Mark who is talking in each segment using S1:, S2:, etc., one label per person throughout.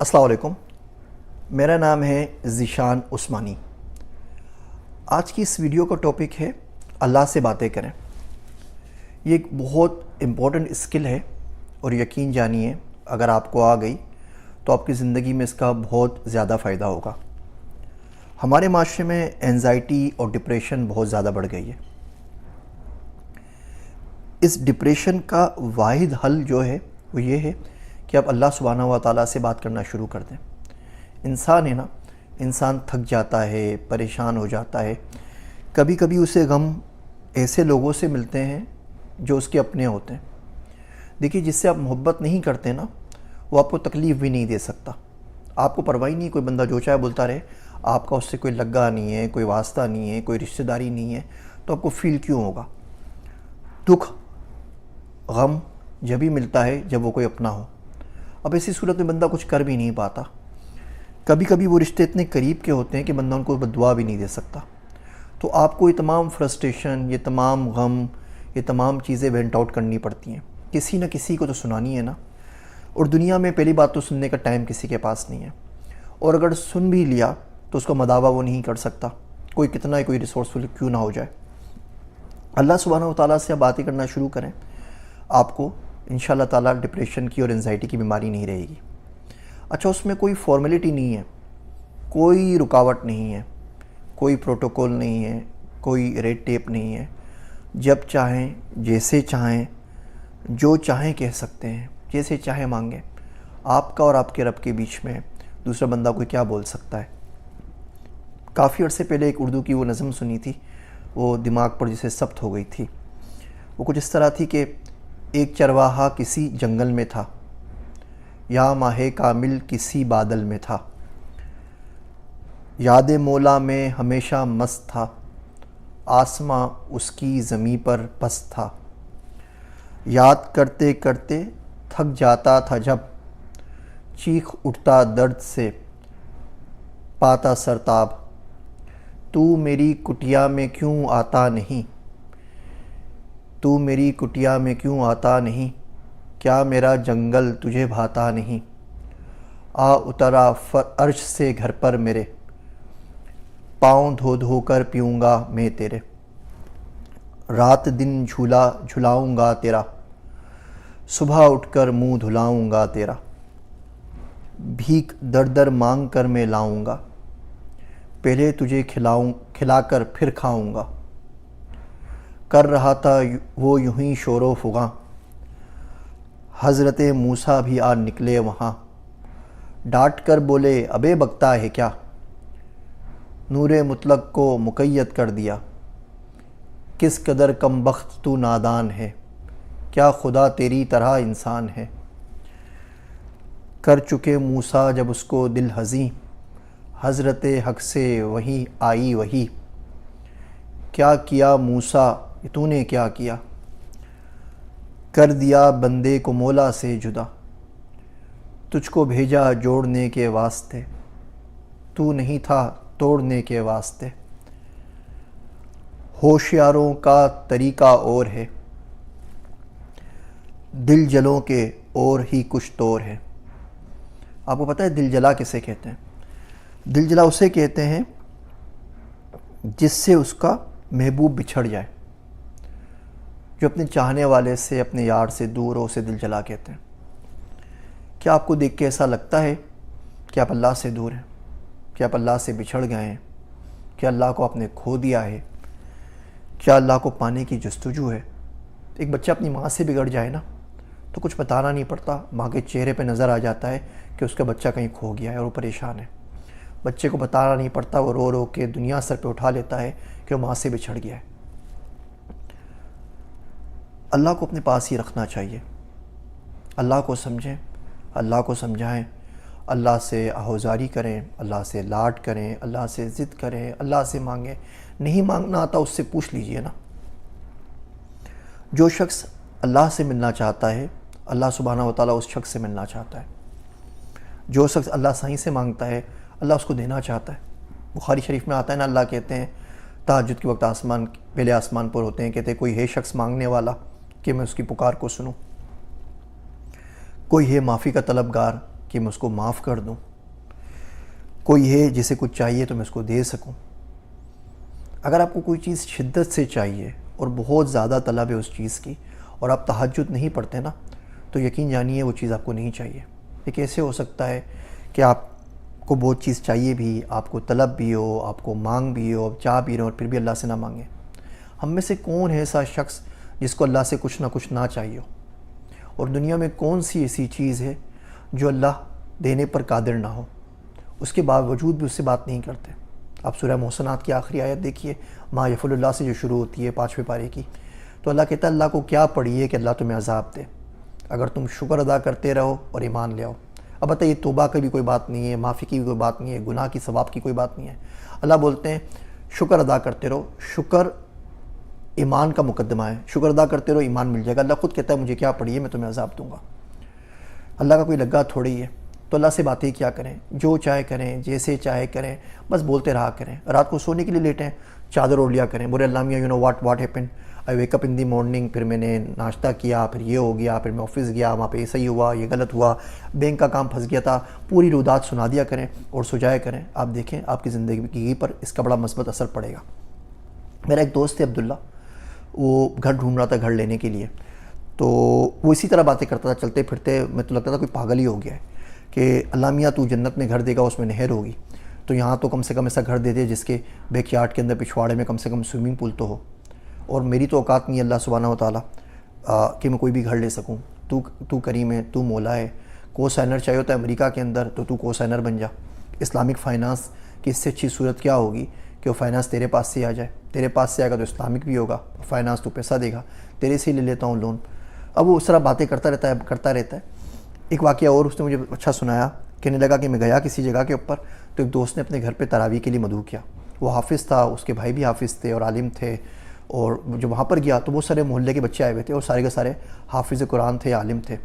S1: السلام علیکم، میرا نام ہے ذیشان عثمانی۔ آج کی اس ویڈیو کا ٹاپک ہے اللہ سے باتیں کریں۔ یہ ایک بہت امپورٹنٹ اسکل ہے اور یقین جانیے اگر آپ کو آ گئی تو آپ کی زندگی میں اس کا بہت زیادہ فائدہ ہوگا۔ ہمارے معاشرے میں اینزائٹی اور ڈپریشن بہت زیادہ بڑھ گئی ہے۔ اس ڈپریشن کا واحد حل جو ہے وہ یہ ہے کہ آپ اللہ سبحانہ و تعالیٰ سے بات کرنا شروع کر دیں۔ انسان ہے نا، انسان تھک جاتا ہے، پریشان ہو جاتا ہے، کبھی کبھی اسے غم ایسے لوگوں سے ملتے ہیں جو اس کے اپنے ہوتے ہیں۔ دیکھیے، جس سے آپ محبت نہیں کرتے نا، وہ آپ کو تکلیف بھی نہیں دے سکتا۔ آپ کو پرواہ نہیں، کوئی بندہ جو چاہے بولتا رہے، آپ کا اس سے کوئی لگا نہیں ہے، کوئی واسطہ نہیں ہے، کوئی رشتہ داری نہیں ہے، تو آپ کو فیل کیوں ہوگا؟ دکھ غم جب ہی ملتا ہے جب وہ کوئی اپنا ہو۔ اب ایسی صورت میں بندہ کچھ کر بھی نہیں پاتا۔ کبھی کبھی وہ رشتے اتنے قریب کے ہوتے ہیں کہ بندہ ان کو دعا بھی نہیں دے سکتا۔ تو آپ کو یہ تمام فرسٹریشن، یہ تمام غم، یہ تمام چیزیں وینٹ آؤٹ کرنی پڑتی ہیں۔ کسی نہ کسی کو تو سنانی ہے نا، اور دنیا میں پہلی بات تو سننے کا ٹائم کسی کے پاس نہیں ہے، اور اگر سن بھی لیا تو اس کا مداوع وہ نہیں کر سکتا، کوئی کتنا ہی کوئی ریسورسفل کیوں نہ ہو جائے۔ اللہ سبحانہ و تعالیٰ سے آپ باتیں کرنا شروع کریں، آپ کو انشاءاللہ تعالیٰ ڈپریشن کی اور انزائٹی کی بیماری نہیں رہے گی۔ اچھا، اس میں کوئی فارمیلٹی نہیں ہے، کوئی رکاوٹ نہیں ہے، کوئی پروٹوکول نہیں ہے، کوئی ریڈ ٹیپ نہیں ہے۔ جب چاہیں، جیسے چاہیں، جو چاہیں کہہ سکتے ہیں، جیسے چاہیں مانگیں۔ آپ کا اور آپ کے رب کے بیچ میں دوسرا بندہ کوئی کیا بول سکتا ہے؟ کافی عرصے پہلے ایک اردو کی وہ نظم سنی تھی، وہ دماغ پر جسے ثبت ہو گئی تھی۔ وہ کچھ اس طرح تھی کہ ایک چرواہا کسی جنگل میں تھا، یا ماہ کامل کسی بادل میں تھا، یاد مولا میں ہمیشہ مست تھا، آسماں اس کی زمیں پر پست تھا، یاد کرتے کرتے تھک جاتا تھا جب، چیخ اٹھتا درد سے پاتا سرتاب، تو میری کٹیا میں کیوں آتا نہیں، تو میری کٹیا میں کیوں آتا نہیں، کیا میرا جنگل تجھے بھاتا نہیں، آ اترا عرش سے گھر پر میرے، پاؤں دھو دھو کر پیوں گا میں تیرے، رات دن جھولا جھلاؤں گا تیرا، صبح اٹھ کر منہ دھلاؤں گا تیرا، بھیک در در مانگ کر میں لاؤں گا، پہلے تجھے کھلا کر پھر کھاؤں گا، کر رہا تھا وہ یوں ہی شور و فغاں، حضرت موسیٰ بھی آ نکلے وہاں، ڈانٹ کر بولے ابے بکتا ہے کیا، نور مطلق کو مقید کر دیا، کس قدر کم بخت تو نادان ہے، کیا خدا تیری طرح انسان ہے، کر چکے موسیٰ جب اس کو دل ہزیں، حضرت حق سے وہی آئی وہی، کیا کیا موسیٰ تو نے کیا کیا، کر دیا بندے کو مولا سے جدا، تجھ کو بھیجا جوڑنے کے واسطے، تو نہیں تھا توڑنے کے واسطے، ہوشیاروں کا طریقہ اور ہے، دل جلوں کے اور ہی کچھ طور ہے۔ آپ کو پتہ ہے دل جلا کسے کہتے ہیں؟ دل جلا اسے کہتے ہیں جس سے اس کا محبوب بچھڑ جائے، جو اپنے چاہنے والے سے، اپنے یار سے دور ہو، اسے دل جلا کہتے ہیں۔ کیا آپ کو دیکھ کے ایسا لگتا ہے کہ آپ اللہ سے دور ہیں، کہ آپ اللہ سے بچھڑ گئے ہیں، کہ اللہ کو آپ نے کھو دیا ہے، کیا اللہ کو پانے کی جستجو ہے؟ ایک بچہ اپنی ماں سے بگڑ جائے نا تو کچھ بتانا نہیں پڑتا، ماں کے چہرے پہ نظر آ جاتا ہے کہ اس کا بچہ کہیں کھو گیا ہے اور وہ پریشان ہے۔ بچے کو بتانا نہیں پڑتا، وہ رو رو کے دنیا سر پہ اٹھا لیتا ہے کہ وہ ماں سے بچھڑ گیا ہے۔ اللہ کو اپنے پاس ہی رکھنا چاہیے، اللہ کو سمجھیں، اللہ کو سمجھائیں، اللہ سے آہوزاری کریں، اللہ سے لاڈ کریں، اللہ سے ضد کریں، اللہ سے مانگیں۔ نہیں مانگنا آتا اس سے پوچھ لیجئے نا۔ جو شخص اللہ سے ملنا چاہتا ہے، اللہ سبحانہ و تعالیٰ اس شخص سے ملنا چاہتا ہے۔ جو شخص اللہ صحیح سے مانگتا ہے، اللہ اس کو دینا چاہتا ہے۔ بخاری شریف میں آتا ہے نا، اللہ کہتے ہیں تہجد کے وقت پہلے آسمان پر ہوتے ہیں، کہتے ہیں کوئی ہے شخص مانگنے والا کہ میں اس کی پکار کو سنوں، کوئی ہے معافی کا طلبگار کہ میں اس کو معاف کر دوں. کوئی ہے جسے کچھ چاہیے تو میں اس کو دے سکوں. اگر آپ کو کوئی چیز شدت سے چاہیے اور بہت زیادہ طلب ہے اس چیز کی اور آپ تہجد نہیں پڑھتے نا, تو یقین جانیے وہ چیز آپ کو نہیں چاہیے. یہ کیسے ہو سکتا ہے کہ آپ کو بہت چیز چاہیے بھی, آپ کو طلب بھی ہو, آپ کو مانگ بھی ہو, آپ چاہ بھی رہے ہو اور پھر بھی اللہ سے نہ مانگیں؟ ہم میں سے کون ہے ایسا شخص جس کو اللہ سے کچھ نہ کچھ نہ چاہیے ہو؟ اور دنیا میں کون سی ایسی چیز ہے جو اللہ دینے پر قادر نہ ہو, اس کے باوجود بھی اس سے بات نہیں کرتے؟ آپ سورہ محسنات کی آخری آیت دیکھیے, ما یفعل اللہ سے جو شروع ہوتی ہے 5ویں پارے کی, تو اللہ کہتا ہے اللہ کو کیا پڑی ہے کہ اللہ تمہیں عذاب دے اگر تم شکر ادا کرتے رہو اور ایمان لے آؤ. اب بتائیے, توبہ کی بھی کوئی بات نہیں ہے, معافی کی بھی کوئی بات نہیں ہے, گناہ کی ثواب کی کوئی بات نہیں ہے. اللہ بولتے ہیں شکر ادا کرتے رہو. شکر ایمان کا مقدمہ ہے, شکر ادا کرتے رہو ایمان مل جائے گا. اللہ خود کہتا ہے مجھے کیا پڑی ہے, میں تمہیں عذاب دوں گا. اللہ کا کوئی لگا تھوڑی ہے. تو اللہ سے باتیں کیا کریں, جو چاہے کریں, جیسے چاہے کریں, بس بولتے رہا کریں. رات کو سونے کے لیے لیٹیں, چادر اوڑھ لیا کریں, بولے اللہ میاں you know what happen, I wake up in the morning, پھر میں نے ناشتہ کیا, پھر یہ ہو گیا, پھر میں آفس گیا, وہاں پہ یہ صحیح ہوا, یہ غلط ہوا, بینک کا کام پھنس گیا تھا, پوری رودات سنا دیا کریں اور سو جایا کریں. آپ دیکھیں آپ کی زندگی پر اس کا بڑا مثبت اثر پڑے گا. میرا ایک دوست ہے عبداللہ, وہ گھر ڈھونڈ رہا تھا گھر لینے کے لیے, تو وہ اسی طرح باتیں کرتا تھا چلتے پھرتے. میں تو لگتا تھا کوئی پاگل ہی ہو گیا ہے کہ اللہ میاں تو جنت میں گھر دے گا, اس میں نہر ہوگی, تو یہاں تو کم سے کم ایسا گھر دے دے جس کے بیک یارڈ کے اندر پچھواڑے میں کم سے کم سوئمنگ پول تو ہو. اور میری تو اوقات نہیں ہے اللہ سبحانہ و تعالیٰ کہ میں کوئی بھی گھر لے سکوں. تو کریم ہے, تو مولا ہے. کو سائنر چاہیے ہوتا ہے امریکہ کے اندر, تو کو سائنر بن جا. اسلامک فائنانس کی اس سے اچھی صورت کیا ہوگی کہ وہ فائنانس تیرے پاس سے آ جائے. تیرے پاس سے آئے گا تو اسلامک بھی ہوگا, فائنانس تو پیسہ دے گا, تیرے سے ہی لے لیتا ہوں لون. اب وہ اس طرح باتیں کرتا رہتا ہے. ایک واقعہ اور اس نے مجھے اچھا سنایا. کہنے لگا کہ میں گیا کسی جگہ کے اوپر, تو ایک دوست نے اپنے گھر پہ تراویح کے لیے مدعو کیا. وہ حافظ تھا, اس کے بھائی بھی حافظ تھے اور عالم تھے, اور جو وہاں پر گیا تو وہ سارے محلے کے بچے آئے ہوئے تھے اور سارے کے سارے حافظ قرآن تھے, عالم تھے.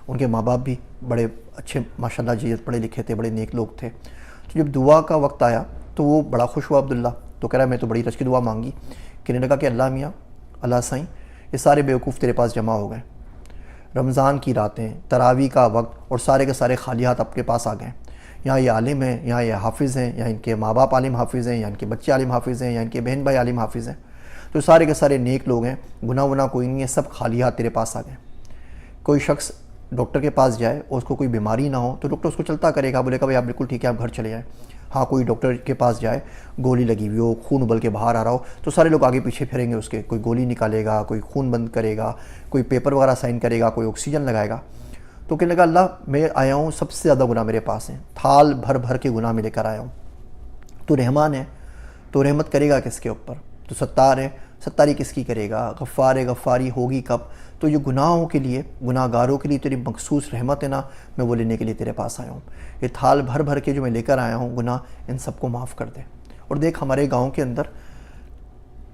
S1: ان کے ماں باپ بھی بڑے اچھے ماشاءاللہ جی پڑھے لکھے تھے, بڑے نیک لوگ تھے. تو جب دعا کا وقت آیا تو وہ بڑا خوش ہوا عبداللہ, تو کہہ رہا میں تو بڑی رچ کی دعا مانگی. کہنے لگا کہ اللہ میاں, اللہ سائیں, یہ سارے بیوقوف تیرے پاس جمع ہو گئے. رمضان کی راتیں, تراویح کا وقت, اور سارے کے سارے خالی ہاتھ آپ کے پاس آ گئے. یہاں یہ عالم ہیں, یہاں یہ حافظ ہیں, یا ان کے ماں باپ عالم حافظ ہیں, یا ان کے بچے عالم حافظ ہیں, یا ان کے بہن بھائی عالم حافظ ہیں. تو سارے کے سارے نیک لوگ ہیں, گناہ ونا کوئی نہیں ہے, سب خالی ہاتھ تیرے پاس آ گئے. کوئی شخص ڈاکٹر کے پاس جائے اور اس کو کوئی بیماری نہ ہو تو ڈاکٹر اس کو چلتا کرے گا, بولے گا بھائی آپ بالکل ٹھیک ہے, آپ گھر چلے جائیں. ہاں کوئی ڈاکٹر کے پاس جائے, گولی لگی ہوئی ہو, خون ابل کے باہر آ رہا ہو, تو سارے لوگ آگے پیچھے پھریں گے اس کے. کوئی گولی نکالے گا, کوئی خون بند کرے گا, کوئی پیپر وغیرہ سائن کرے گا, کوئی آکسیجن لگائے گا. تو کہنے لگا اللہ میں آیا ہوں, سب سے زیادہ گناہ میرے پاس ہیں, تھال بھر بھر کے گناہ میں لے کر آیا ہوں. تو رحمان ہے, تو رحمت کرے گا کس کے اوپر؟ تو ستار ہے, ستاری کس کی کرے گا؟ غفار ہے, غفاری ہوگی کب؟ تو یہ گناہوں کے لیے, گناہ گاروں کے لیے تیری مخصوص رحمت ہے نا, میں وہ لینے کے لیے تیرے پاس آیا ہوں. یہ تھال بھر بھر کے جو میں لے کر آیا ہوں گناہ, ان سب کو معاف کر دے. اور دیکھ ہمارے گاؤں کے اندر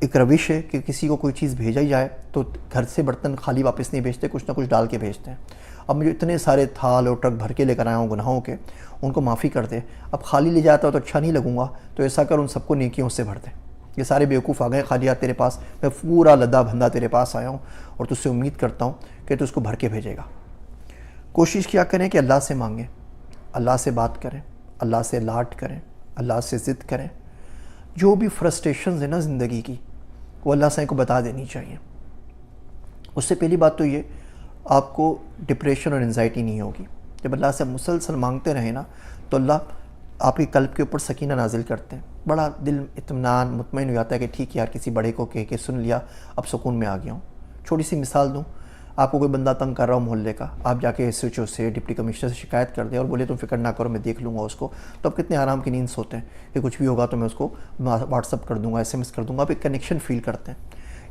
S1: ایک روش ہے کہ کسی کو کوئی چیز بھیجا ہی جائے تو گھر سے برتن خالی واپس نہیں بھیجتے, کچھ نہ کچھ ڈال کے بھیجتے ہیں. اب مجھے اتنے سارے تھال اور ٹرک بھر کے لے کر آیا ہوں گناہوں کے, ان کو معافی کر دے. اب خالی لے جاتا ہو تو اچھا نہیں لگوں گا, تو ایسا کر ان سب کو نیکیوں سے بھر دے. یہ سارے بیوقوف آ گئے خالی ہاتھ تیرے پاس, میں پورا لدا بھندا تیرے پاس آیا ہوں اور تجھ سے امید کرتا ہوں کہ تو اس کو بھر کے بھیجے گا. کوشش کیا کریں کہ اللہ سے مانگیں, اللہ سے بات کریں, اللہ سے لاٹ کریں, اللہ سے ضد کریں. جو بھی فرسٹریشنز ہیں نا زندگی کی, وہ اللہ سے کو بتا دینی چاہیے. اس سے پہلی بات تو یہ, آپ کو ڈپریشن اور انزائٹی نہیں ہوگی. جب اللہ سے مسلسل مانگتے رہیں نا, تو اللہ آپ کے قلب کے اوپر سکینہ نازل کرتے ہیں. بڑا دل اطمینان مطمئن ہو جاتا ہے کہ ٹھیک یار کسی بڑے کو کہہ کے سن لیا, اب سکون میں آ گیا ہوں. چھوٹی سی مثال دوں, آپ کو کوئی بندہ تنگ کر رہا ہو محلے کا, آپ جا کے ایس ایچ او سے, ڈپٹی کمشنر سے شکایت کر دیں اور بولے تم فکر نہ کرو میں دیکھ لوں گا اس کو, تو اب کتنے آرام کی نیند سوتے ہیں کہ کچھ بھی ہوگا تو میں اس کو واٹس اپ کر دوں گا, SMS کر دوں گا. آپ ایک کنیکشن فیل کرتے ہیں.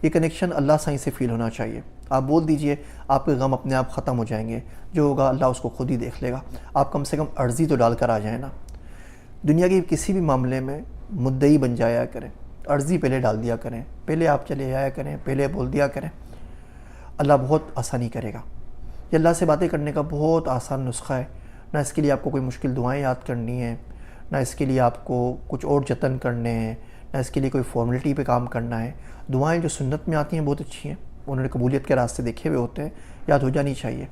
S1: یہ کنیکشن اللہ سائیں سے فیل ہونا چاہیے. آپ بول دیجئے, آپ کے غم اپنے آپ ختم ہو جائیں گے. جو ہوگا اللہ اس کو خود ہی دیکھ لے گا. آپ کم سے کم عرضی تو ڈال کر آ جائیں نا. دنیا کے کسی بھی معاملے میں مدعی بن جایا کریں, عرضی پہلے ڈال دیا کریں, پہلے آپ چلے جایا کریں, پہلے بول دیا کریں. اللہ بہت آسانی کرے گا. یہ اللہ سے باتیں کرنے کا بہت آسان نسخہ ہے. نہ اس کے لیے آپ کو کوئی مشکل دعائیں یاد کرنی ہیں, نہ اس کے لیے آپ کو کچھ اور جتن کرنے ہیں, نہ اس کے لیے کوئی فارملٹی پہ کام کرنا ہے. دعائیں جو سنت میں آتی ہیں بہت اچھی ہیں, انہوں نے قبولیت کے راستے دیکھے ہوئے ہوتے ہیں, یاد ہو جانی چاہیے.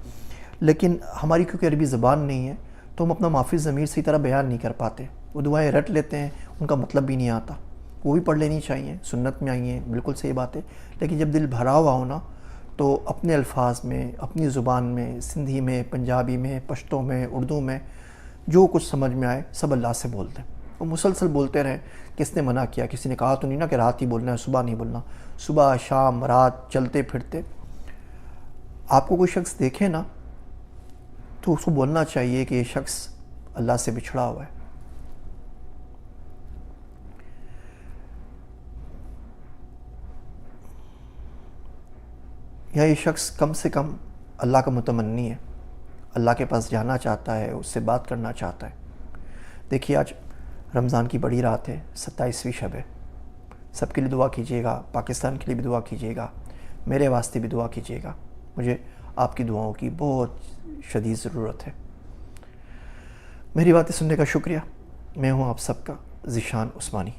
S1: لیکن ہماری کیونکہ عربی زبان نہیں ہے, تو ہم اپنا معافی ضمیر صحیح طرح بیان نہیں کر پاتے. وہ دعائیں رٹ لیتے ہیں، ان کا مطلب بھی نہیں آتا. وہ بھی پڑھ لینی چاہیے، سنت میں آئی ہیں، بالکل صحیح بات ہے. لیکن جب دل بھرا ہوا ہو نا تو اپنے الفاظ میں، اپنی زبان میں، سندھی میں، پنجابی میں، پشتو میں، اردو میں، جو کچھ سمجھ میں آئے سب اللہ سے بولتے ہیں. وہ مسلسل بولتے رہیں. کس نے منع کیا؟ کسی نے کہا تو نہیں نا کہ رات ہی بولنا ہے، صبح نہیں بولنا. صبح، شام، رات، چلتے پھرتے. آپ کو کوئی شخص دیکھے نا تو اس کو بولنا چاہیے کہ یہ شخص اللہ سے بچھڑا ہوا ہے. یا یہ شخص کم سے کم اللہ کا متمنی ہے، اللہ کے پاس جانا چاہتا ہے، اس سے بات کرنا چاہتا ہے. دیکھیے آج رمضان کی بڑی رات ہے، 27ویں شب ہے. سب کے لیے دعا کیجیے گا، پاکستان کے لیے بھی دعا کیجیے گا، میرے واسطے بھی دعا کیجیے گا. مجھے آپ کی دعاؤں کی بہت شدید ضرورت ہے. میری باتیں سننے کا شکریہ. میں ہوں آپ سب کا ذیشان عثمانی.